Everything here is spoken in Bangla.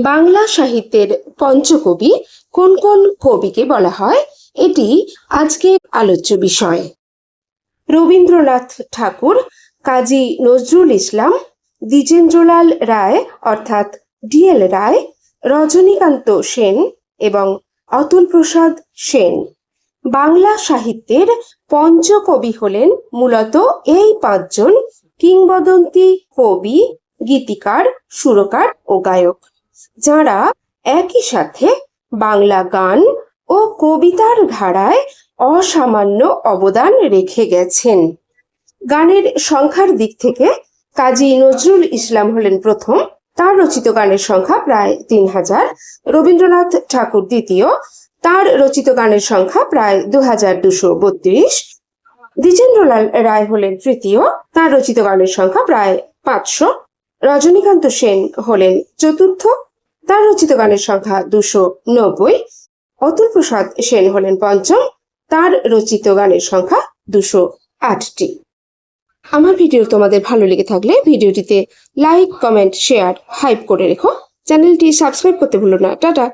বাংলা সাহিত্যের পঞ্চকবি কোন কোন কবিকে বলা হয়, এটি আজকে আলোচ্য বিষয়। রবীন্দ্রনাথ ঠাকুর, কাজী নজরুল ইসলাম, দ্বিজেন্দ্রলাল রায় অর্থাৎ ডিএল রায়, রজনীকান্ত সেন এবং অতুল প্রসাদ সেন। বাংলা সাহিত্যের পঞ্চকবি হলেন মূলত এই পাঁচজন কিংবদন্তি কবি, গীতিকার, সুরকার ও গায়ক, যাঁরা একই সাথে বাংলা গান ও কবিতার ধারায় অসামান্য অবদান রেখে গেছেন। গানের সংখ্যার দিক থেকে কাজী নজরুল ইসলাম হলেন প্রথম, তার রচিত গানের সংখ্যা প্রায় 3000। রবীন্দ্রনাথ ঠাকুর দ্বিতীয়, তার রচিত গানের সংখ্যা প্রায় 2232। দ্বিজেন্দ্রলাল রায় হলেন তৃতীয়, তার রচিত গানের সংখ্যা প্রায় 500। রজনীকান্ত সেন হলেন চতুর্থ, তার রচিত গানের সংখ্যা 290। অতুল প্রসাদ সেন হলেন পঞ্চম, তার রচিত গানের সংখ্যা 208টি। আমার ভিডিও তোমাদের ভালো লেগে থাকলে ভিডিওটিতে লাইক, কমেন্ট, শেয়ার, হাইপ করে রেখো। চ্যানেলটি সাবস্ক্রাইব করতে ভুলো না। টাটা।